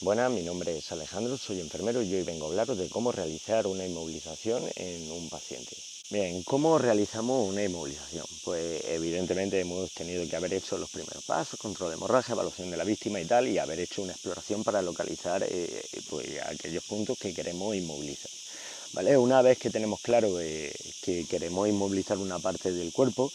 Buenas, mi nombre es Alejandro, soy enfermero y hoy vengo a hablaros de cómo realizar una inmovilización en un paciente. Bien, ¿cómo realizamos una inmovilización? Pues evidentemente hemos tenido que haber hecho los primeros pasos, control de hemorragia, evaluación de la víctima y tal, y haber hecho una exploración para localizar pues, aquellos puntos que queremos inmovilizar. ¿Vale? Una vez que tenemos claro que queremos inmovilizar una parte del cuerpo,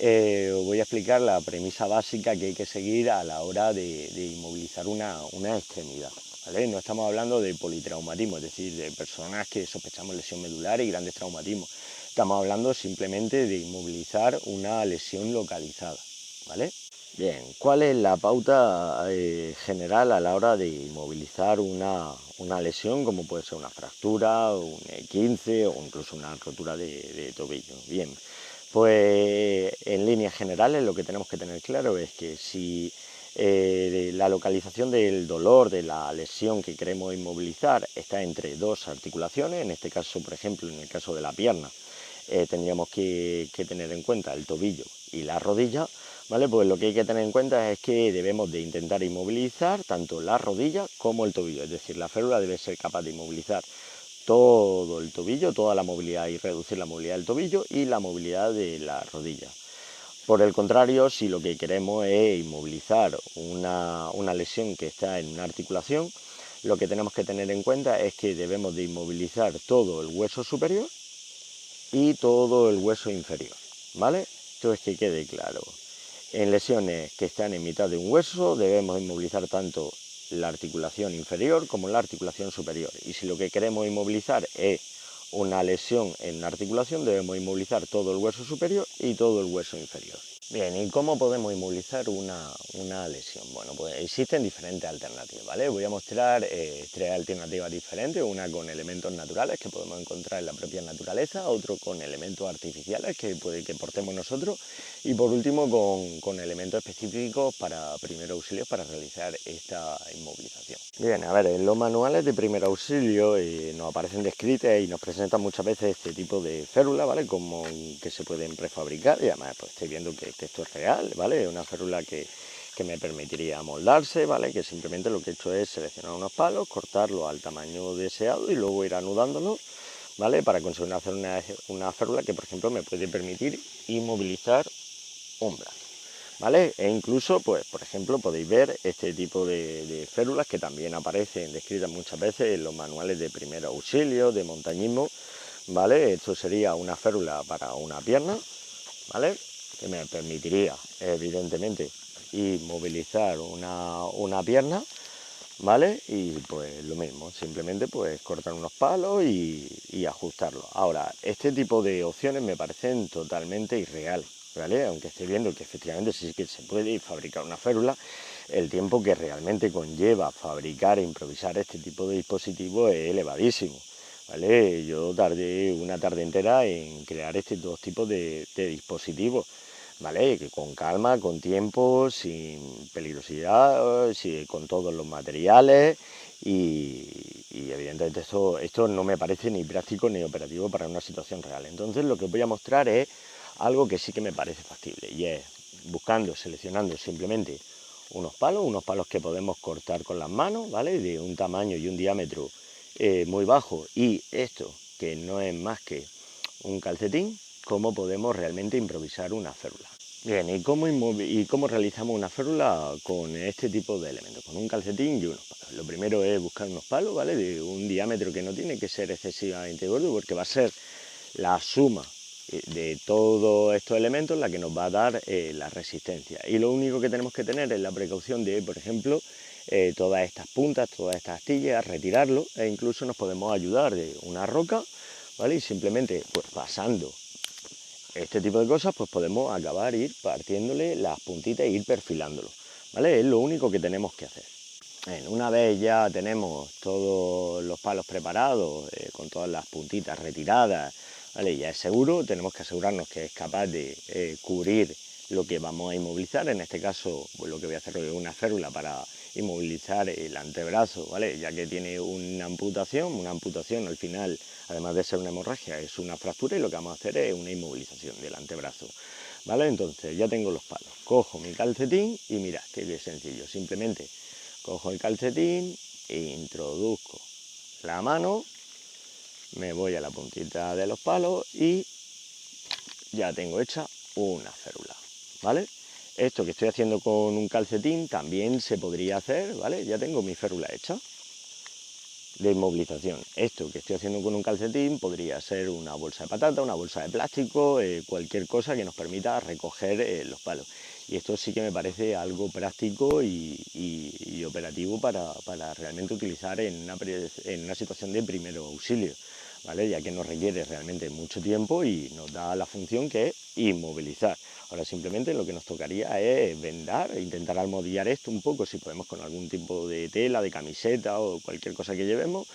os voy a explicar la premisa básica que hay que seguir a la hora de inmovilizar una extremidad. ¿Vale? No estamos hablando de politraumatismo, es decir, de personas que sospechamos lesión medular y grandes traumatismos. Estamos hablando simplemente de inmovilizar una lesión localizada. ¿Vale? Bien, ¿cuál es la pauta general a la hora de inmovilizar una lesión, como puede ser una fractura, un E15 o incluso una rotura de tobillo? Bien, pues en líneas generales lo que tenemos que tener claro es que si la localización del dolor de la lesión que queremos inmovilizar está entre dos articulaciones, en este caso, por ejemplo, en el caso de la pierna, tendríamos que tener en cuenta el tobillo y la rodilla. ¿Vale? Pues lo que hay que tener en cuenta es que debemos de intentar inmovilizar tanto la rodilla como el tobillo, es decir, la férula debe ser capaz de inmovilizar todo el tobillo, toda la movilidad y reducir la movilidad del tobillo y la movilidad de la rodilla. Por el contrario, si lo que queremos es inmovilizar una lesión que está en una articulación, lo que tenemos que tener en cuenta es que debemos de inmovilizar todo el hueso superior y todo el hueso inferior, ¿vale? Entonces que quede claro. En lesiones que están en mitad de un hueso debemos inmovilizar tanto la articulación inferior como la articulación superior. Y si lo que queremos inmovilizar es una lesión en una articulación, debemos inmovilizar todo el hueso superior y todo el hueso inferior. Bien, ¿y cómo podemos inmovilizar una lesión? Bueno, pues existen diferentes alternativas, ¿vale? Voy a mostrar tres alternativas diferentes, una con elementos naturales que podemos encontrar en la propia naturaleza, otro con elementos artificiales que puede que portemos nosotros y por último con elementos específicos para primer auxilio para realizar esta inmovilización. Bien, a ver, en los manuales de primer auxilio nos aparecen descritas y nos presentan muchas veces este tipo de férulas, ¿vale? Como que se pueden prefabricar y además pues estoy viendo que esto es real, ¿vale? Es una férula que me permitiría moldarse, ¿vale? Que simplemente lo que he hecho es seleccionar unos palos, cortarlos al tamaño deseado y luego ir anudándolos, ¿vale? Para conseguir hacer una férula que, por ejemplo, me puede permitir inmovilizar un brazo. ¿Vale? E incluso, pues, por ejemplo, podéis ver este tipo de férulas que también aparecen descritas muchas veces en los manuales de primer auxilio, de montañismo, ¿vale? Esto sería una férula para una pierna, ¿vale? Que me permitiría, evidentemente, inmovilizar una pierna, ¿vale? Y pues lo mismo, simplemente pues cortar unos palos y ajustarlo. Ahora, este tipo de opciones me parecen totalmente irreales, ¿vale? Aunque estoy viendo que efectivamente sí que se puede fabricar una férula, el tiempo que realmente conlleva fabricar e improvisar este tipo de dispositivos es elevadísimo, ¿vale? Yo tardé una tarde entera en crear estos dos tipos de dispositivos. ¿Vale? Que con calma, con tiempo, sin peligrosidad, con todos los materiales y evidentemente esto no me parece ni práctico ni operativo para una situación real. Entonces lo que os voy a mostrar es algo que sí que me parece factible y es buscando, seleccionando simplemente unos palos que podemos cortar con las manos, ¿vale? De un tamaño y un diámetro muy bajo y esto que no es más que un calcetín, cómo podemos realmente improvisar una férula. Bien, ¿y cómo realizamos una férula con este tipo de elementos? Con un calcetín y unos palos. Lo primero es buscar unos palos, ¿vale? De un diámetro que no tiene que ser excesivamente gordo porque va a ser la suma de todos estos elementos la que nos va a dar la resistencia. Y lo único que tenemos que tener es la precaución de, por ejemplo, todas estas puntas, todas estas astillas, retirarlo e incluso nos podemos ayudar de una roca, ¿vale? Y simplemente pues pasando este tipo de cosas, pues podemos acabar ir partiéndole las puntitas e ir perfilándolo, ¿vale? Es lo único que tenemos que hacer. Una vez ya tenemos todos los palos preparados, con todas las puntitas retiradas, ¿vale? Ya es seguro, tenemos que asegurarnos que es capaz de cubrir lo que vamos a inmovilizar. En este caso, pues lo que voy a hacer es una férula para inmovilizar el antebrazo, ¿vale? Ya que tiene una amputación al final, además de ser una hemorragia, es una fractura y lo que vamos a hacer es una inmovilización del antebrazo, ¿vale? Entonces ya tengo los palos, cojo mi calcetín y mirad, que es sencillo, simplemente cojo el calcetín, introduzco la mano, me voy a la puntita de los palos y ya tengo hecha una férula, ¿vale? Esto que estoy haciendo con un calcetín también se podría hacer, ¿vale? Ya tengo mi férula hecha de inmovilización. Esto que estoy haciendo con un calcetín podría ser una bolsa de patata, una bolsa de plástico, cualquier cosa que nos permita recoger los palos. Y esto sí que me parece algo práctico y operativo para realmente utilizar en una situación de primer auxilio, ¿vale? Ya que nos requiere realmente mucho tiempo y nos da la función que es inmovilizar. Ahora simplemente lo que nos tocaría es vendar, intentar almohadillar esto un poco, si podemos con algún tipo de tela, de camiseta o cualquier cosa que llevemos,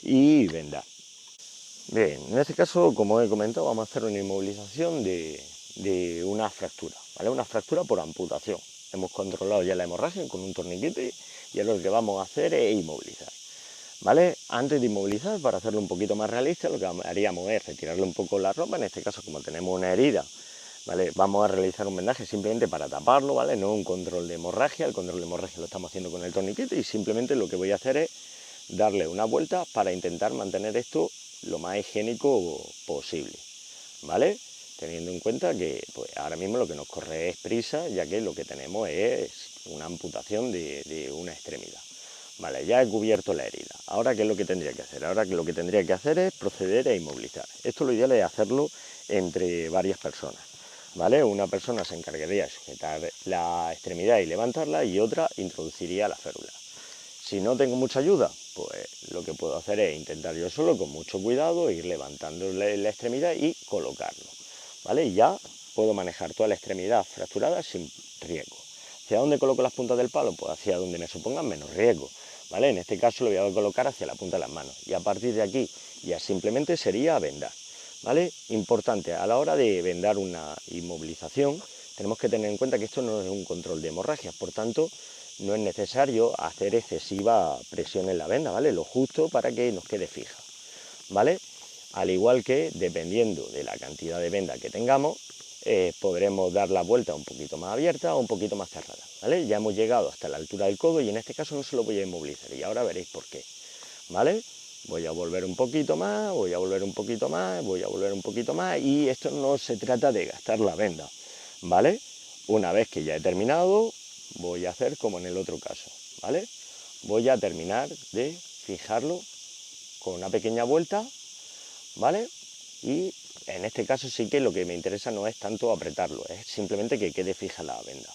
y vendar. Bien, en este caso, como he comentado, vamos a hacer una inmovilización de una fractura, ¿vale? Una fractura por amputación. Hemos controlado ya la hemorragia con un torniquete y ahora lo que vamos a hacer es inmovilizar, ¿vale? Antes de inmovilizar, para hacerlo un poquito más realista, lo que haríamos es retirarle un poco la ropa. En este caso, como tenemos una herida, ¿vale? Vamos a realizar un vendaje simplemente para taparlo, ¿vale? No un control de hemorragia. El control de hemorragia lo estamos haciendo con el torniquete y simplemente lo que voy a hacer es darle una vuelta para intentar mantener esto lo más higiénico posible, ¿vale? Teniendo en cuenta que pues, ahora mismo lo que nos corre es prisa, ya que lo que tenemos es una amputación de una extremidad. Vale, ya he cubierto la herida. Ahora, ¿qué es lo que tendría que hacer? Ahora lo que tendría que hacer es proceder a inmovilizar. Esto lo ideal es hacerlo entre varias personas, ¿vale? Una persona se encargaría de sujetar la extremidad y levantarla y otra introduciría la férula. Si no tengo mucha ayuda, pues lo que puedo hacer es intentar yo solo, con mucho cuidado, ir levantando la extremidad y colocarlo, ¿vale? Y ya puedo manejar toda la extremidad fracturada sin riesgo. ¿Hacia dónde coloco las puntas del palo? Pues hacia donde me supongan menos riesgo, ¿vale? En este caso lo voy a colocar hacia la punta de las manos y a partir de aquí ya simplemente sería vendar, ¿vale? Importante, a la hora de vendar una inmovilización tenemos que tener en cuenta que esto no es un control de hemorragias, por tanto no es necesario hacer excesiva presión en la venda, ¿vale? Lo justo para que nos quede fija, ¿vale? Al igual que, dependiendo de la cantidad de venda que tengamos, podremos dar la vuelta un poquito más abierta o un poquito más cerrada, ¿vale? Ya hemos llegado hasta la altura del codo y en este caso no se lo voy a inmovilizar y ahora veréis por qué, ¿vale? Voy a volver un poquito más, voy a volver un poquito más, voy a volver un poquito más y esto no se trata de gastar la venda, ¿vale? Una vez que ya he terminado, voy a hacer como en el otro caso, ¿vale? Voy a terminar de fijarlo con una pequeña vuelta, ¿vale? Y en este caso sí que lo que me interesa no es tanto apretarlo, es simplemente que quede fija la venda.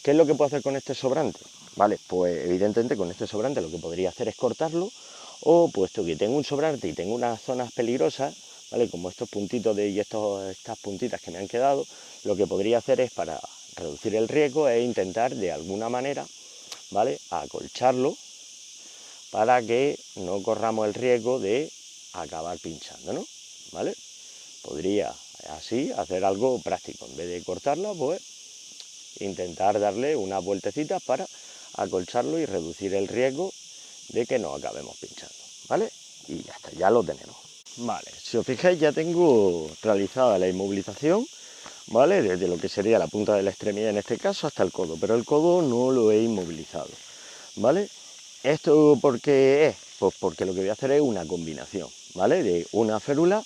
¿Qué es lo que puedo hacer con este sobrante? Vale, pues evidentemente con este sobrante lo que podría hacer es cortarlo, o puesto que tengo un sobrante y tengo unas zonas peligrosas, ¿vale? Como estos puntitos y estas puntitas que me han quedado, lo que podría hacer es, para reducir el riesgo, es intentar de alguna manera, ¿vale?, acolcharlo para que no corramos el riesgo de acabar pinchándonos, ¿vale? Podría así hacer algo práctico, en vez de cortarla, pues intentar darle unas vueltecitas para acolcharlo y reducir el riesgo de que nos acabemos pinchando, ¿vale? Y ya está, ya lo tenemos. Vale, si os fijáis ya tengo realizada la inmovilización, ¿vale? Desde lo que sería la punta de la extremidad en este caso hasta el codo, pero el codo no lo he inmovilizado, ¿vale? ¿Esto por qué es? Pues porque lo que voy a hacer es una combinación, ¿vale? De una férula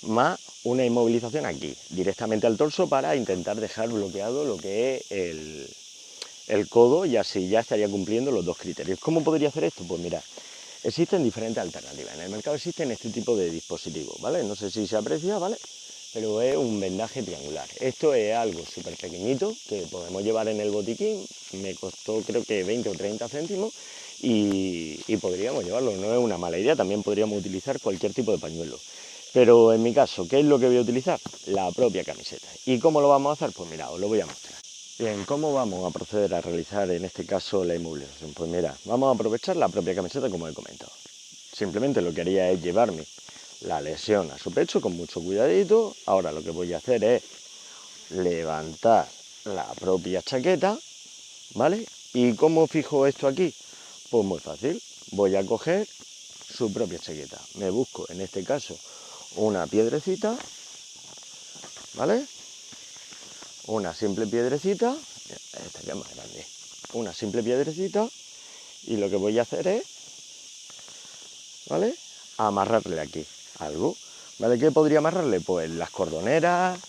más una inmovilización aquí, directamente al torso, para intentar dejar bloqueado lo que es el codo y así ya estaría cumpliendo los dos criterios. ¿Cómo podría hacer esto? Pues mirad, existen diferentes alternativas. En el mercado existen este tipo de dispositivos, ¿vale? No sé si se aprecia, ¿vale? Pero es un vendaje triangular. Esto es algo súper pequeñito que podemos llevar en el botiquín. Me costó creo que 20 o 30 céntimos y podríamos llevarlo. No es una mala idea, también podríamos utilizar cualquier tipo de pañuelo. Pero en mi caso, ¿qué es lo que voy a utilizar? La propia camiseta. ¿Y cómo lo vamos a hacer? Pues mira, os lo voy a mostrar. Bien, ¿cómo vamos a proceder a realizar en este caso la inmovilización? Pues mira, vamos a aprovechar la propia camiseta como he comentado. Simplemente lo que haría es llevarme la lesión a su pecho con mucho cuidadito. Ahora lo que voy a hacer es levantar la propia chaqueta, ¿vale? ¿Y cómo fijo esto aquí? Pues muy fácil, voy a coger su propia chaqueta. Me busco en este caso una piedrecita, ¿vale? Una simple piedrecita, esta que es más grande, una simple piedrecita, y lo que voy a hacer es ¿vale? A amarrarle aquí algo, ¿vale? ¿Qué podría amarrarle? Pues las cordoneras,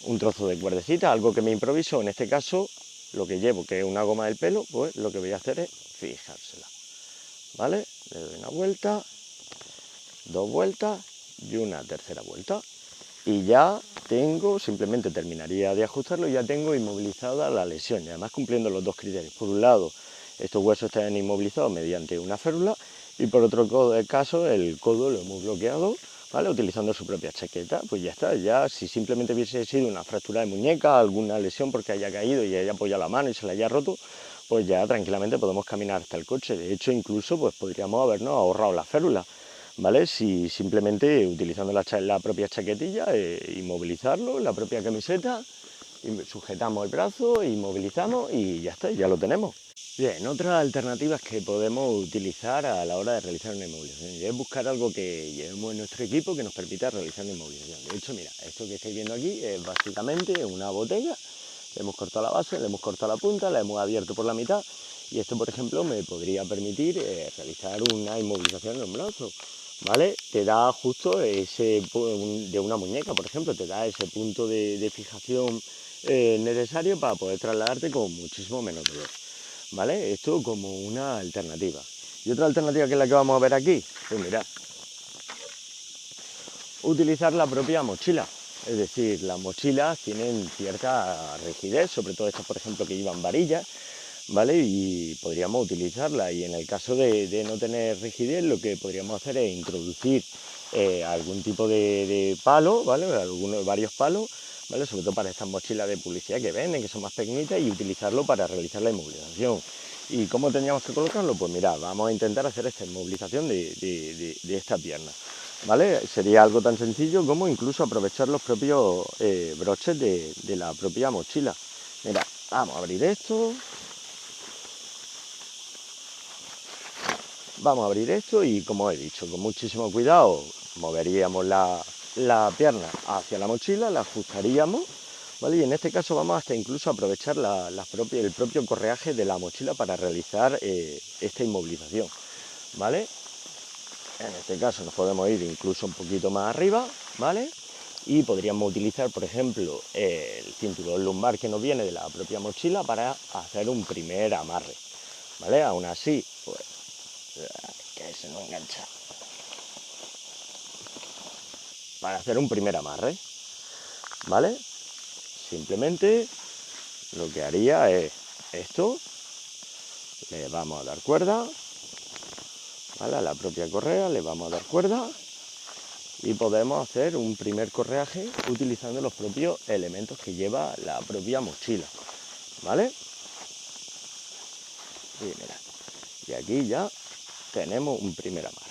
un trozo de cuerdecita, algo que me improviso. En este caso, lo que llevo, que es una goma del pelo, pues lo que voy a hacer es fijársela, ¿vale? Le doy una vuelta, dos vueltas y una tercera vuelta. Y ya tengo, simplemente terminaría de ajustarlo, y ya tengo inmovilizada la lesión, y además cumpliendo los dos criterios. Por un lado, estos huesos están inmovilizados mediante una férula, y por otro caso, el codo lo hemos bloqueado, ¿vale? Utilizando su propia chaqueta. Pues ya está, ya si simplemente hubiese sido una fractura de muñeca, alguna lesión porque haya caído y haya apoyado la mano y se la haya roto, pues ya tranquilamente podemos caminar hasta el coche. De hecho, incluso pues podríamos habernos ahorrado la férula, ¿vale? Si simplemente utilizando la propia chaquetilla, inmovilizarlo, la propia camiseta, sujetamos el brazo, inmovilizamos y ya está, ya lo tenemos. Bien, otras alternativas que podemos utilizar a la hora de realizar una inmovilización es buscar algo que llevemos en nuestro equipo que nos permita realizar una inmovilización. De hecho, mira, esto que estáis viendo aquí es básicamente una botella. Le hemos cortado la base, le hemos cortado la punta, la hemos abierto por la mitad, y esto, por ejemplo, me podría permitir realizar una inmovilización en un brazo, ¿vale? Te da justo ese, de una muñeca, por ejemplo, te da ese punto de fijación necesario para poder trasladarte con muchísimo menos dolor, ¿vale? Esto como una alternativa. Y otra alternativa que es la que vamos a ver aquí, pues mirad, utilizar la propia mochila. Es decir, las mochilas tienen cierta rigidez, sobre todo estas, por ejemplo, que llevan varillas, ¿vale? Y podríamos utilizarla. Y en el caso de no tener rigidez, lo que podríamos hacer es introducir algún tipo de palo, ¿vale? Varios palos, ¿vale? Sobre todo para estas mochilas de publicidad que venden, que son más pequeñitas, y utilizarlo para realizar la inmovilización. ¿Y cómo tendríamos que colocarlo? Pues mirad, vamos a intentar hacer esta inmovilización de esta pierna, ¿vale? Sería algo tan sencillo como incluso aprovechar los propios broches de la propia mochila. Mira, vamos a abrir esto. Vamos a abrir esto y, como he dicho, con muchísimo cuidado moveríamos la pierna hacia la mochila, la ajustaríamos, ¿vale? Y en este caso vamos hasta incluso aprovechar el propio correaje de la mochila para realizar esta inmovilización, ¿vale? En este caso nos podemos ir incluso un poquito más arriba, ¿vale? Y podríamos utilizar, por ejemplo, el cinturón lumbar que nos viene de la propia mochila para hacer un primer amarre, ¿vale? Aún así, pues, que se nos engancha. Para hacer un primer amarre, ¿vale? Simplemente lo que haría es esto, le vamos a dar cuerda, ¿vale? A la propia correa le vamos a dar cuerda, y podemos hacer un primer correaje utilizando los propios elementos que lleva la propia mochila, ¿vale? Y mira, y aquí ya tenemos un primer amarre.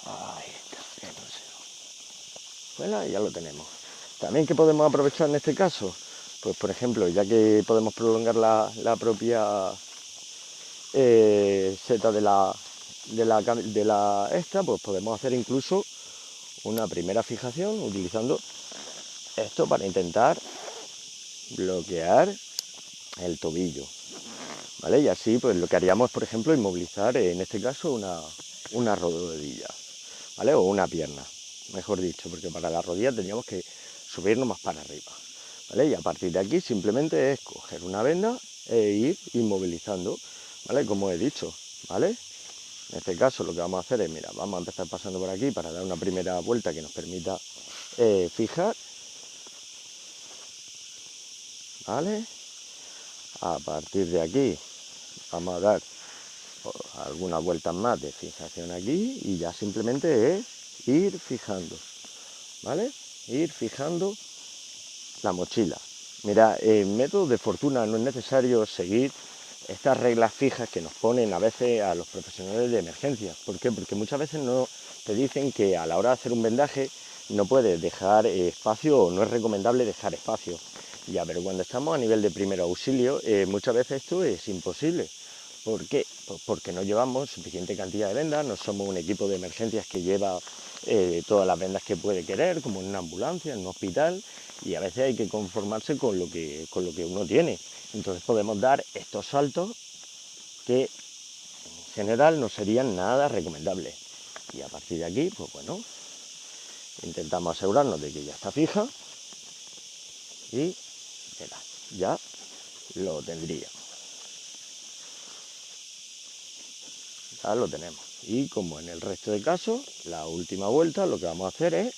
Ahí está, que no sé. Bueno, ya lo tenemos. También, ¿qué podemos aprovechar en este caso? Pues, por ejemplo, ya que podemos prolongar la propia seta de la esta, pues podemos hacer incluso una primera fijación utilizando esto para intentar bloquear el tobillo, ¿vale? Y así, pues lo que haríamos, por ejemplo, inmovilizar, en este caso, una rodilla, ¿vale? O una pierna, mejor dicho, porque para la rodilla tendríamos que subirnos más para arriba, ¿vale? Y a partir de aquí simplemente es coger una venda e ir inmovilizando, ¿vale? Como he dicho, ¿vale? En este caso lo que vamos a hacer es, mira, vamos a empezar pasando por aquí para dar una primera vuelta que nos permita fijar, ¿vale? A partir de aquí vamos a dar algunas vueltas más de fijación aquí, y ya simplemente es ir fijando, ¿vale? Ir fijando la mochila. Mira, en métodos de fortuna no es necesario seguir estas reglas fijas que nos ponen a veces a los profesionales de emergencia. ¿Por qué? Porque muchas veces no te dicen que a la hora de hacer un vendaje no puedes dejar espacio, o no es recomendable dejar espacio. Ya, pero cuando estamos a nivel de primer auxilio, muchas veces esto es imposible. ¿Por qué? Pues porque no llevamos suficiente cantidad de vendas, no somos un equipo de emergencias que lleva todas las vendas que puede querer, como en una ambulancia, en un hospital, y a veces hay que conformarse con lo que uno tiene. Entonces podemos dar estos saltos que general no serían nada recomendables. Y a partir de aquí, pues bueno, intentamos asegurarnos de que ya está fija y mira, ya lo tendríamos. Ya lo tenemos. Y como en el resto de casos, la última vuelta lo que vamos a hacer es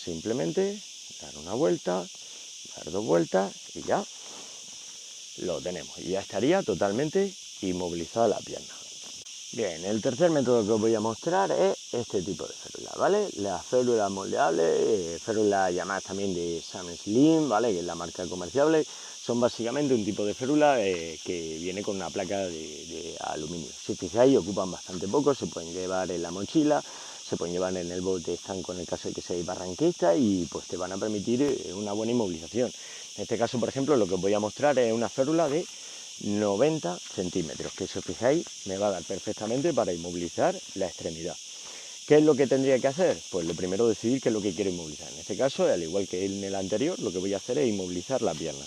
simplemente dar una vuelta, dar dos vueltas y ya lo tenemos. Y ya estaría totalmente inmovilizada la pierna. Bien, el tercer método que os voy a mostrar es este tipo de férula, ¿vale? Las férulas moldeables, férulas llamadas también de Sam Slim, ¿vale? Que es la marca comercial, son básicamente un tipo de férula que viene con una placa de aluminio. Si os fijáis, ocupan bastante poco, se pueden llevar en la mochila, se pueden llevar en el bote estanco en el caso de que seáis barranquista y pues te van a permitir una buena inmovilización. En este caso, por ejemplo, lo que os voy a mostrar es una férula de 90 centímetros, que si os fijáis me va a dar perfectamente para inmovilizar la extremidad. ¿Qué es lo que tendría que hacer? Pues lo primero decidir qué es lo que quiero inmovilizar. En este caso, al igual que en el anterior, lo que voy a hacer es inmovilizar la pierna.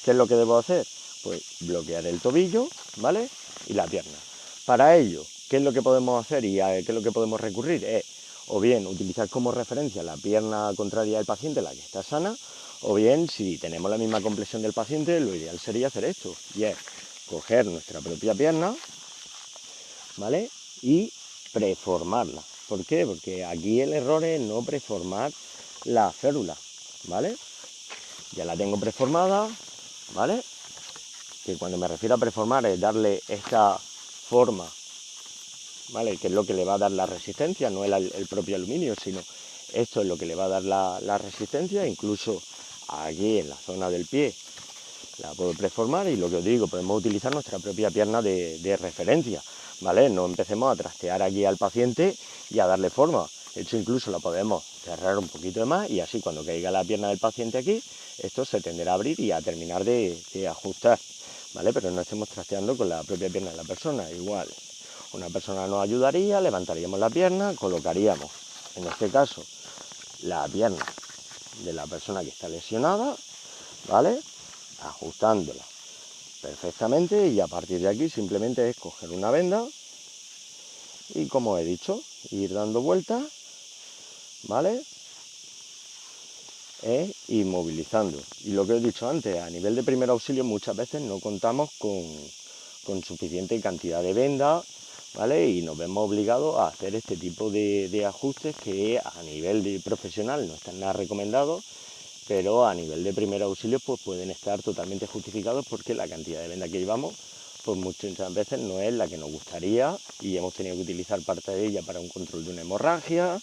¿Qué es lo que debo hacer? Pues bloquear el tobillo, ¿vale? Y la pierna. Para ello, ¿qué es lo que podemos hacer y a qué es lo que podemos recurrir? Es o bien utilizar como referencia la pierna contraria del paciente, la que está sana, o bien, si tenemos la misma complexión del paciente, lo ideal sería hacer esto, y es coger nuestra propia pierna, ¿vale? Y preformarla. ¿Por qué? Porque aquí el error es no preformar la férula, ¿vale? Ya la tengo preformada, ¿vale? Que cuando me refiero a preformar es darle esta forma, ¿vale? Que es lo que le va a dar la resistencia, no el propio aluminio, sino esto es lo que le va a dar la resistencia, incluso aquí en la zona del pie la puedo preformar y lo que os digo, podemos utilizar nuestra propia pierna de referencia, ¿vale? No empecemos a trastear aquí al paciente y a darle forma. De hecho, incluso la podemos cerrar un poquito de más y así cuando caiga la pierna del paciente aquí, esto se tenderá a abrir y a terminar de ajustar, ¿vale? Pero no estemos trasteando con la propia pierna de la persona. Igual, una persona nos ayudaría, levantaríamos la pierna, colocaríamos, en este caso, la pierna de la persona que está lesionada, ¿vale? Ajustándola perfectamente y a partir de aquí simplemente es coger una venda y, como he dicho, ir dando vueltas, ¿vale? Inmovilizando. Y lo que he dicho antes, a nivel de primer auxilio muchas veces no contamos con suficiente cantidad de vendas, ¿vale? Y nos vemos obligados a hacer este tipo de ajustes que a nivel de profesional no están nada recomendados, pero a nivel de primer auxilio pues pueden estar totalmente justificados porque la cantidad de vendas que llevamos pues muchas veces no es la que nos gustaría y hemos tenido que utilizar parte de ella para un control de una hemorragia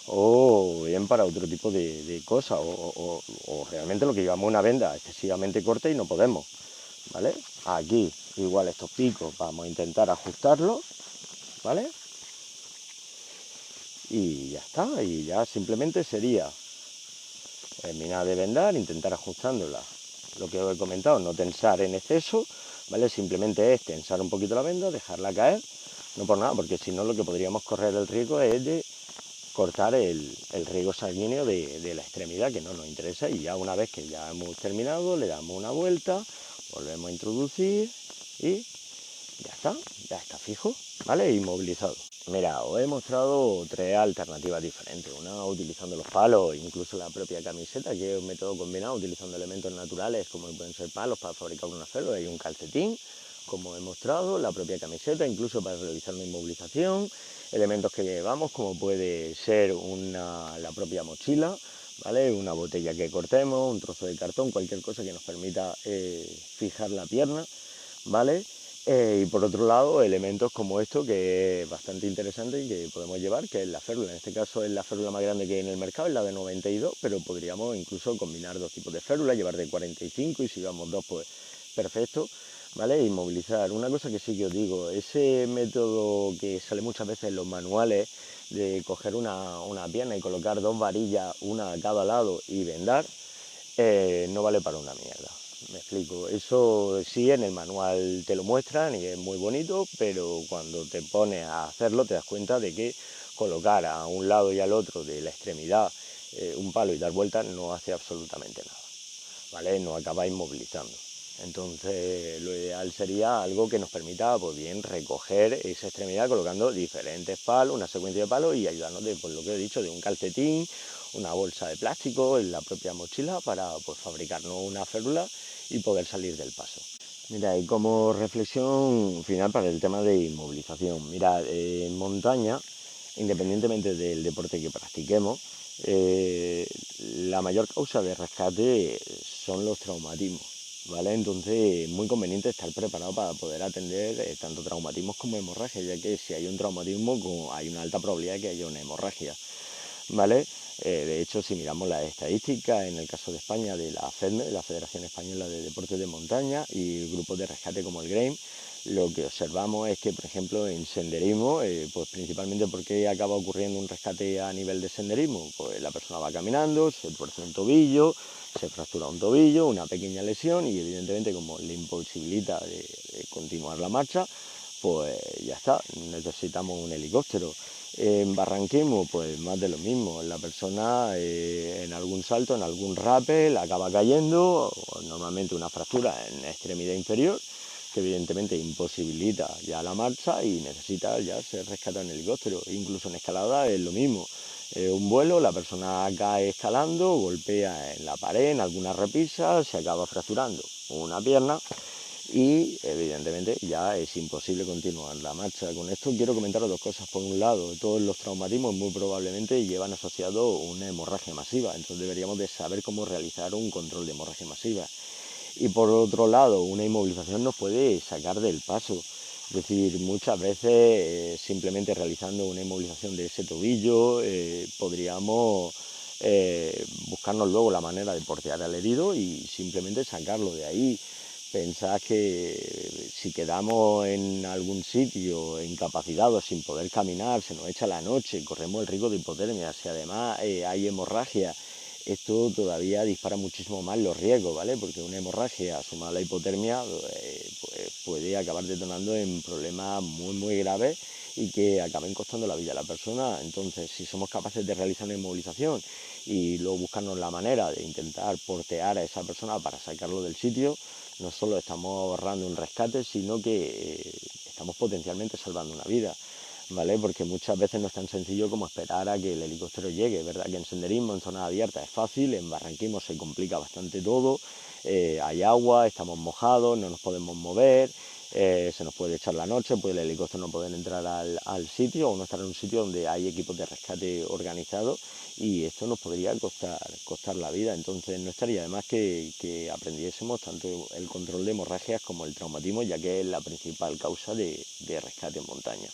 o bien para otro tipo de cosas o realmente lo que llevamos una venda excesivamente corta y no podemos, ¿vale? Aquí igual estos picos vamos a intentar ajustarlos, ¿vale? Y ya está, y ya simplemente sería terminar de vendar, intentar ajustándola, lo que os he comentado, no tensar en exceso, ¿vale? Simplemente es tensar un poquito la venda, dejarla caer, no por nada, porque si no lo que podríamos correr el riesgo es de cortar el riego sanguíneo de la extremidad, que no nos interesa, y ya una vez que ya hemos terminado, le damos una vuelta, volvemos a introducir y ya está fijo, ¿vale? Inmovilizado. Mira, os he mostrado tres alternativas diferentes, una utilizando los palos, incluso la propia camiseta, que es un método combinado utilizando elementos naturales como pueden ser palos para fabricar una férula y un calcetín, como he mostrado, la propia camiseta, incluso para realizar una inmovilización, elementos que llevamos como puede ser la propia mochila, ¿vale? Una botella que cortemos, un trozo de cartón, cualquier cosa que nos permita fijar la pierna, ¿vale? Y por otro lado, elementos como esto, que es bastante interesante y que podemos llevar, que es la férula. En este caso es la férula más grande que hay en el mercado, es la de 92, pero podríamos incluso combinar dos tipos de férula, llevar de 45 y si llevamos dos, pues perfecto, ¿vale? Inmovilizar. Una cosa que sí que os digo, ese método que sale muchas veces en los manuales de coger una pierna y colocar dos varillas, una a cada lado y vendar, no vale para una mierda. Me explico, eso sí en el manual te lo muestran y es muy bonito, pero cuando te pones a hacerlo te das cuenta de que colocar a un lado y al otro de la extremidad un palo y dar vueltas no hace absolutamente nada, ¿vale? No acaba inmovilizando. Entonces, lo ideal sería algo que nos permita, pues bien, recoger esa extremidad colocando diferentes palos, una secuencia de palos y ayudarnos de, pues lo que he dicho, de un calcetín, una bolsa de plástico en la propia mochila para, pues, fabricarnos una férula y poder salir del paso. Mira, y como reflexión final para el tema de inmovilización, mira, en montaña, independientemente del deporte que practiquemos, eh, la mayor causa de rescate son los traumatismos, ¿vale? Entonces es muy conveniente estar preparado para poder atender tanto traumatismos como hemorragias, ya que si hay un traumatismo hay una alta probabilidad de que haya una hemorragia, ¿vale? De hecho, si miramos las estadísticas, en el caso de España, de la FEDME, de la Federación Española de Deportes de Montaña, y grupos de rescate como el GRAIM, lo que observamos es que, por ejemplo, en senderismo, pues principalmente porque acaba ocurriendo un rescate a nivel de senderismo, pues la persona va caminando, se tuerce un tobillo, se fractura un tobillo, una pequeña lesión, y evidentemente como le imposibilita de continuar la marcha, pues ya está, necesitamos un helicóptero. En barranquismo, pues más de lo mismo. La persona en algún salto, en algún rappel, acaba cayendo, normalmente una fractura en la extremidad inferior, que evidentemente imposibilita ya la marcha y necesita ya ser rescatado en helicóptero. Incluso en escalada es lo mismo. Un vuelo, la persona cae escalando, golpea en la pared, en alguna repisa, se acaba fracturando una pierna y evidentemente ya es imposible continuar la marcha. Con esto quiero comentaros dos cosas. Por un lado, todos los traumatismos muy probablemente llevan asociado una hemorragia masiva, entonces deberíamos de saber cómo realizar un control de hemorragia masiva. Y por otro lado, una inmovilización nos puede sacar del paso. Es decir, muchas veces simplemente realizando una inmovilización de ese tobillo podríamos buscarnos luego la manera de portear al herido y simplemente sacarlo de ahí. Pensad que si quedamos en algún sitio incapacitados sin poder caminar, se nos echa la noche, corremos el riesgo de hipotermia. Si además hay hemorragia, esto todavía dispara muchísimo más los riesgos, ¿vale? Porque una hemorragia sumada a la hipotermia pues puede acabar detonando en problemas muy graves y que acaben costando la vida a la persona. Entonces, si somos capaces de realizar una inmovilización y luego buscarnos la manera de intentar portear a esa persona para sacarlo del sitio, no solo estamos ahorrando un rescate, sino que estamos potencialmente salvando una vida, ¿vale? Porque muchas veces no es tan sencillo como esperar a que el helicóptero llegue. Es verdad que en senderismo, en zonas abiertas es fácil, en barranquismo se complica bastante todo, hay agua, estamos mojados, no nos podemos mover, se nos puede echar la noche, pues el helicóptero no puede entrar al sitio o no estar en un sitio donde hay equipos de rescate organizados y esto nos podría costar la vida. Entonces no estaría de más que aprendiésemos tanto el control de hemorragias como el traumatismo, ya que es la principal causa de rescate en montaña.